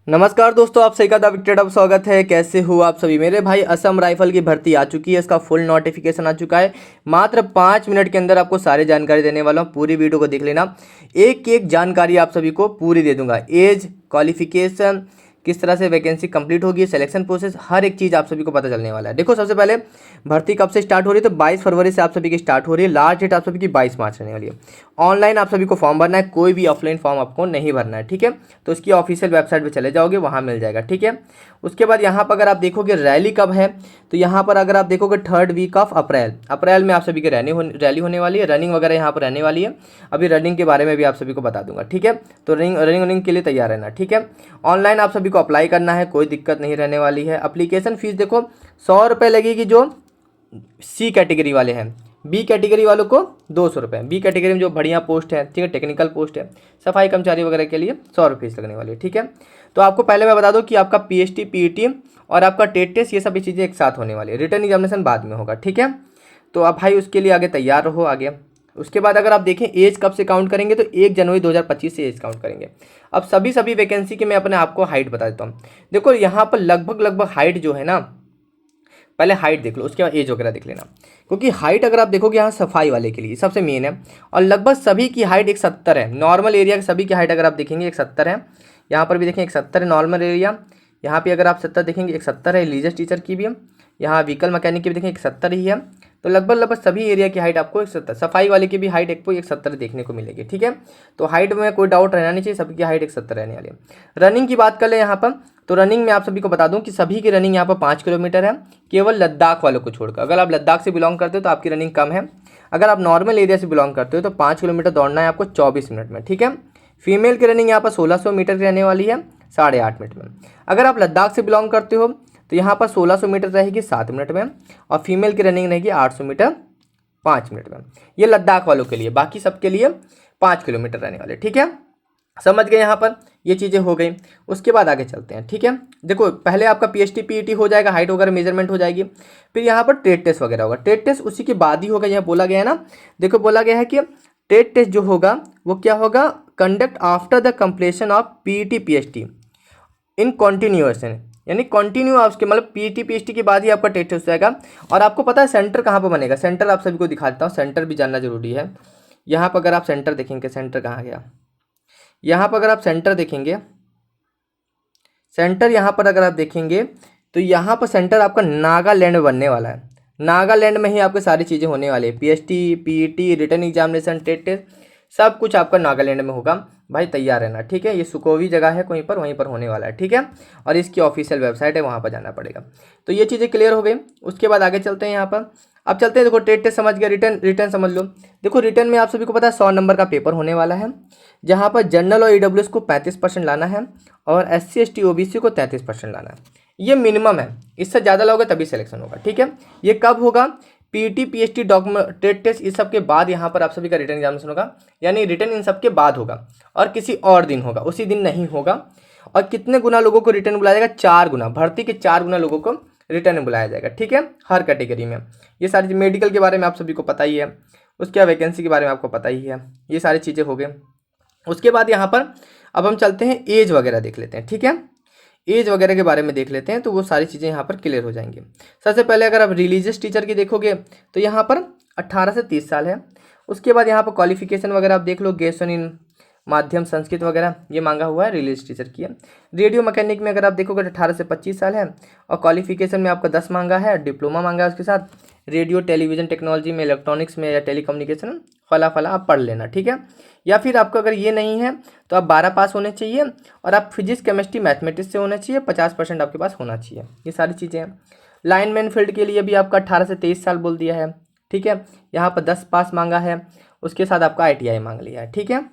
नमस्कार दोस्तों, आप सही का विकेट अब स्वागत है। कैसे हो आप सभी मेरे भाई। असम राइफल की भर्ती आ चुकी है, इसका फुल नोटिफिकेशन आ चुका है। मात्र 5 मिनट के अंदर आपको सारी जानकारी देने वाला हूँ, पूरी वीडियो को देख लेना। एक एक जानकारी आप सभी को पूरी दे दूंगा। एज, क्वालिफिकेशन, किस तरह से वैकेंसी कंप्लीट होगी, सिलेक्शन प्रोसेस, हर एक चीज़ आप सभी को पता चलने वाला है। देखो, सबसे पहले भर्ती कब से स्टार्ट हो रही है तो 22 फरवरी से आप सभी की स्टार्ट हो रही है। लास्ट डेट आप सभी की 22 मार्च रहने वाली है। ऑनलाइन आप सभी को फॉर्म भरना है, कोई भी ऑफलाइन फॉर्म आपको नहीं भरना है, ठीक है। तो उसकी ऑफिशियल वेबसाइट पे चले जाओगे, वहाँ मिल जाएगा, ठीक है। उसके बाद यहाँ पर अगर आप देखोगे रैली कब है, तो यहाँ पर अगर आप देखोगे 3rd वीक ऑफ अप्रैल में आप सभी की रैली होने वाली है। रनिंग वगैरह यहाँ पर रहने वाली है। अभी रनिंग के बारे में भी आप सभी को बता दूंगा, ठीक है। तो रनिंग के लिए तैयार रहना, ठीक है। ऑनलाइन आप सभी को अप्लाई करना है, कोई दिक्कत नहीं रहने वाली है। अप्लीकेशन फीस देखो 100 रुपये लगेगी जो सी कैटेगरी वाले हैं। बी कैटेगरी वालों को 200 रुपये। बी कैटेगरी में जो बढ़िया पोस्ट है, ठीक है, टेक्निकल पोस्ट है, सफाई कर्मचारी वगैरह के लिए 100 रुपये फीस लगने वाली है, ठीक है। तो आपको पहले मैं बता दूं कि आपका पीएचटी, पीईटी और आपका टेट टेस्ट, ये सभी चीज़ें एक साथ होने वाली है। रिटर्न एग्जामिनेशन बाद में होगा, ठीक है। तो आप भाई उसके लिए आगे तैयार रहो आगे। उसके बाद अगर आप देखें एज कब से काउंट करेंगे तो 1 जनवरी 2025 से एज काउंट करेंगे। अब सभी वैकेंसी के मैं अपने आपको हाइट बता देता हूँ। देखो यहाँ पर लगभग हाइट जो है ना, पहले हाइट देख लो, उसके बाद एज वगैरह देख लेना। क्योंकि हाइट अगर आप देखोगे यहाँ सफाई वाले के लिए सबसे मेन है। और लगभग सभी की हाइट 170 है। नॉर्मल एरिया की सभी की हाइट अगर आप देखेंगे 170 है। यहाँ पर भी देखें 170 है नॉर्मल एरिया। यहाँ पे अगर आप 70 देखेंगे 170 है। रिलीजियस टीचर की भी है। यहाँ व्हीकल मैकेनिक की भी देखें 170 ही है। तो लगभग सभी एरिया की हाइट आपको 170, सफाई वाले की भी हाइट 170 देखने को मिलेगी, ठीक है। तो हाइट में कोई डाउट रहना नहीं चाहिए, सबकी हाइट 170 रहने वाली है। रनिंग की बात कर ले यहाँ पर, तो रनिंग में आप सभी को बता दूं कि सभी की रनिंग यहाँ पर 5 किलोमीटर है, केवल लद्दाख वालों को छोड़कर। अगर आप लद्दाख से बिलोंग करते हो तो आपकी रनिंग कम है। अगर आप नॉर्मल एरिया से बिलोंग करते हो तो 5 किलोमीटर दौड़ना है आपको 24 मिनट में, ठीक है। फीमेल की रनिंग यहाँ पर 1600 मीटर की रहने वाली है 8.5 मिनट में। अगर आप लद्दाख से बिलोंग करते हो तो यहाँ पर 1600 मीटर रहेगी 7 मिनट में, और फीमेल की रनिंग रहेगी 800 मीटर 5 मिनट में। ये लद्दाख वालों के लिए, बाकी सबके लिए 5 किलोमीटर रहने वाले, ठीक है। समझ गए, यहाँ पर ये चीज़ें हो गई। उसके बाद आगे चलते हैं, ठीक है। देखो पहले आपका पीएचटी पीईटी हो जाएगा, हाइट वगैरह मेजरमेंट हो जाएगी। फिर यहाँ पर ट्रेड टेस्ट वगैरह होगा। ट्रेड टेस्ट उसी के बाद ही होगा, यहाँ बोला गया है ना। देखो बोला गया है कि ट्रेड टेस्ट जो होगा वो क्या होगा, conduct after the completion of PET PHT in continuation, यानी कंटिन्यू आप उसके मतलब पीईटी पीएचटी के बाद ही आपका टेस्ट हो जाएगा। और आपको पता है सेंटर कहाँ पर बनेगा। सेंटर आप सभी को दिखा देता हूँ, सेंटर भी जानना जरूरी है। यहाँ पर अगर आप सेंटर देखेंगे, सेंटर कहाँ गया, यहाँ पर अगर आप सेंटर देखेंगे, सेंटर यहाँ पर अगर आप देखेंगे तो यहाँ पर सेंटर आपका नागालैंड में बनने वाला है। नागालैंड में ही आपकी सारी चीज़ें होने वाली है। PHT, PET, return examination, TET test, सब कुछ आपका नागालैंड में होगा। भाई तैयार रहना, ठीक है। ये सुकोवी जगह है कहीं पर, वहीं पर होने वाला है, ठीक है। और इसकी ऑफिशियल वेबसाइट है, वहाँ पर जाना पड़ेगा। तो ये चीज़ें क्लियर हो गई। उसके बाद आगे चलते हैं यहाँ पर। अब चलते हैं, देखो टेट टेस्ट समझ गया, रिटर्न समझ लो। देखो रिटर्न में आप सभी को पता है 100 नंबर का पेपर होने वाला है, जहाँ पर जनरल और ईडब्ल्यूएस को 35% लाना है और SC ST OBC को 33% लाना है। ये मिनिमम है, इससे ज़्यादा लोगे तभी सिलेक्शन होगा, ठीक है। ये कब होगा, PT PHT document trade test इस सब के बाद यहाँ पर आप सभी का रिटर्न एग्जामिनेशन होगा। यानी रिटर्न इन सब के बाद होगा और किसी और दिन होगा, उसी दिन नहीं होगा। और कितने गुना लोगों को रिटर्न बुलाया जाएगा, 4 गुना। भर्ती के 4 गुना लोगों को रिटर्न बुलाया जाएगा, ठीक है, हर कैटेगरी में। ये सारी मेडिकल के बारे में आप सभी को पता ही है, उसके बाद वैकेंसी के बारे में आपको पता ही है। ये सारी चीज़ें हो गई। उसके बाद यहाँ पर अब हम चलते हैं, एज वगैरह देख लेते हैं, ठीक है। एज वगैरह के बारे में देख लेते हैं तो वो सारी चीज़ें यहाँ पर क्लियर हो जाएंगी। सबसे पहले अगर आप रिलीजियस टीचर की देखोगे तो यहाँ पर 18 से 30 साल है। उसके बाद यहाँ पर क्वालिफिकेशन वगैरह आप देख लो, ग्रेजुएशन इन माध्यम संस्कृत वगैरह ये मांगा हुआ है, रिलीजियस टीचर की है। रेडियो मैकेनिक में अगर आप देखोगे 18 से 25 साल है, और क्वालिफिकेशन में आपका 10 मांगा है, डिप्लोमा मांगा है उसके साथ। रेडियो टेलीविजन टेक्नोलॉजी में, इलेक्ट्रॉनिक्स में या टेलीकम्युनिकेशन फला आप पढ़ लेना, ठीक है। या फिर आपको अगर ये नहीं है तो आप 12 पास होने चाहिए, और आप फिजिक्स केमिस्ट्री मैथमेटिक्स से होने चाहिए, 50% आपके पास होना चाहिए। ये सारी चीज़ें हैं। लाइनमैन फील्ड के लिए भी आपका 18 से 23 साल बोल दिया है, ठीक है। यहाँ पर 10 पास मांगा है, उसके साथ आपका ITI मांग लिया है, ठीक है।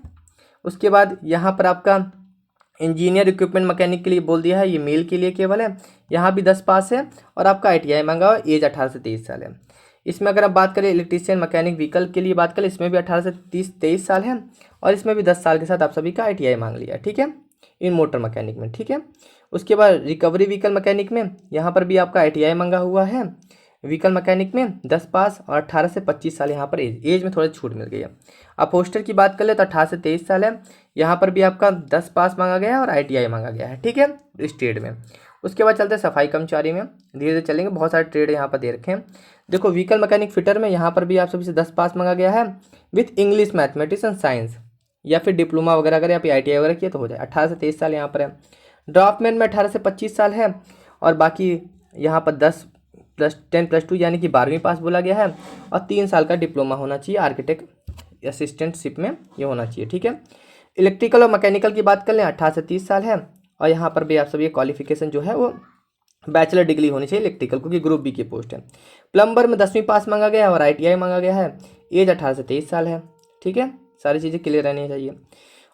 उसके बाद यहाँ पर आपका इंजीनियर इक्विपमेंट मैकेनिक के लिए बोल दिया है, ये मेल के लिए केवल है। यहाँ भी 10 पास है, और आपका ITI मांगा हुआ, एज 18 से 23 साल है। इसमें अगर आप बात करें इलेक्ट्रीशियन मैकेनिक व्हीकल के लिए बात करें, इसमें भी 18 से 23 साल है, और इसमें भी 10 साल के साथ आप सभी का ITI मांग लिया है, ठीक है, इन मोटर मैकेनिक में, ठीक है। उसके बाद रिकवरी व्हीकल मैकेनिक में यहाँ पर भी आपका ITI मांगा हुआ है। व्हीकल मैकेनिक में 10 पास और 18 से 25 साल यहाँ पर एज में थोड़ी छूट मिल गई है। अब पोस्टर की बात कर ले तो 18 से 23 साल है, यहाँ पर भी आपका 10 पास मांगा गया है और ITI मांगा गया है, ठीक है, स्टेट में। उसके बाद चलते हैं सफाई कर्मचारी में, धीरे धीरे चलेंगे, बहुत सारे ट्रेड यहाँ पर दे रखे हैं। देखो व्हीकल मैकेनिक फिटर में यहाँ पर भी आप सभी से 10 पास मांगा गया है with English, mathematics and science, या फिर डिप्लोमा वगैरह अगर आप ITI वगैरह किया तो हो जाए। 18 से 23 साल यहाँ पर है। ड्रॉपमैन में 18 से 25 साल है और बाकी यहाँ पर 10+10+2 यानी कि 12वीं पास बोला गया है और 3 साल का डिप्लोमा होना चाहिए आर्किटेक्ट असिस्टेंटशिप में, ये होना चाहिए, ठीक है। इलेक्ट्रिकल और मैकेनिकल की बात कर लें 18 से 30 साल है और यहाँ पर भी आप सब ये क्वालिफिकेशन जो है वो बैचलर डिग्री होनी चाहिए इलेक्ट्रिकल, क्योंकि ग्रुप बी की पोस्ट है। प्लम्बर में 10वीं पास मांगा गया है और ITI मांगा गया है। एज 18 से 23 साल है, ठीक है, सारी चीज़ें क्लियर रहनी चाहिए।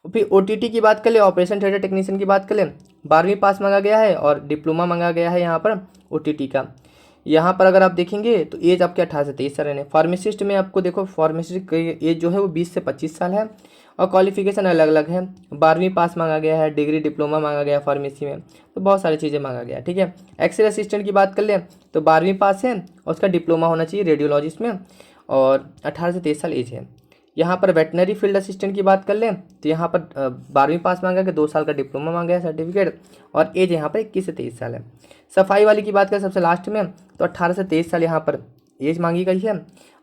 फिर OTT की बात कर ले, ऑपरेशन थिएटर टेक्नीशियन की बात कर ले, 12वीं पास मांगा गया है और डिप्लोमा मांगा गया है यहाँ पर OTT का। यहाँ पर अगर आप देखेंगे तो एज आपके 18 से 23 साल रहने। फार्मासिस्ट में आपको देखो फार्मासिस्ट की एज जो है वो 20 से 25 साल है और क्वालिफिकेशन अलग अलग है। 12वीं पास मांगा गया है, डिग्री डिप्लोमा मांगा गया है फार्मेसी में, तो बहुत सारी चीज़ें मांगा गया है, ठीक है। एक्सरे असिस्टेंट की बात कर ले तो 12वीं पास है और उसका डिप्लोमा होना चाहिए रेडियोलॉजिस्ट में और 18 से 23 साल एज है। यहाँ पर वेटनरी फील्ड असिस्टेंट की बात कर लें तो यहाँ पर 12वीं पास मांगा गया, 2 साल का डिप्लोमा मांगा है सर्टिफिकेट और एज यहाँ पर 21 से 23 साल है। सफाई वाली की बात करें सबसे लास्ट में तो 18 से 23 साल यहाँ पर एज मांगी गई है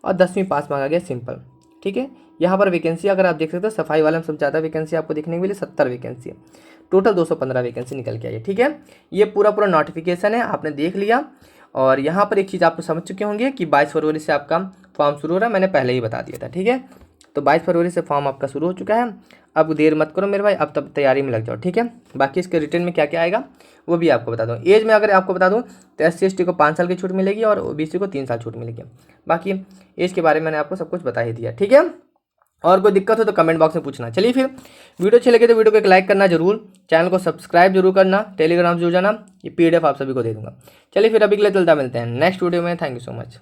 और 10वीं पास मांगा गया सिंपल, ठीक है। यहाँ पर वैकेंसी अगर आप देख सकते हो सफाई वाले में सबसे ज़्यादा वैकेंसी आपको देखने को मिली, 70 वैकेंसी है, टोटल 215 वैकेंसी निकल के आई है, ठीक है। ये पूरा नोटिफिकेशन है, आपने देख लिया। और यहाँ पर एक चीज़ आप तो समझ चुके होंगे कि 22 फरवरी से आपका फॉर्म शुरू हो रहा है, मैंने पहले ही बता दिया था, ठीक है। तो 22 फरवरी से फॉर्म आपका शुरू हो चुका है। अब देर मत करो मेरे भाई, अब तब तैयारी में लग जाओ, ठीक है। बाकी इसके रिटर्न में क्या क्या आएगा वो भी आपको बता दूँ। एज में अगर आपको बता दूँ तो SC/ST को 5 साल की छूट मिलेगी और OBC को 3 साल छूट मिलेगी। बाकी एज के बारे में मैंने आपको सब कुछ बता ही दिया, ठीक है। और कोई दिक्कत हो तो कमेंट बॉक्स में पूछना। चलिए फिर वीडियो अच्छी लगे तो वीडियो को एक लाइक करना जरूर, चैनल को सब्सक्राइब जरूर करना, टेलीग्राम से जुड़ जाना, ये PDF आप सभी को दे दूंगा। चलिए फिर अभी के लिए चलता मिलते हैं नेक्स्ट वीडियो में। Thank you so much.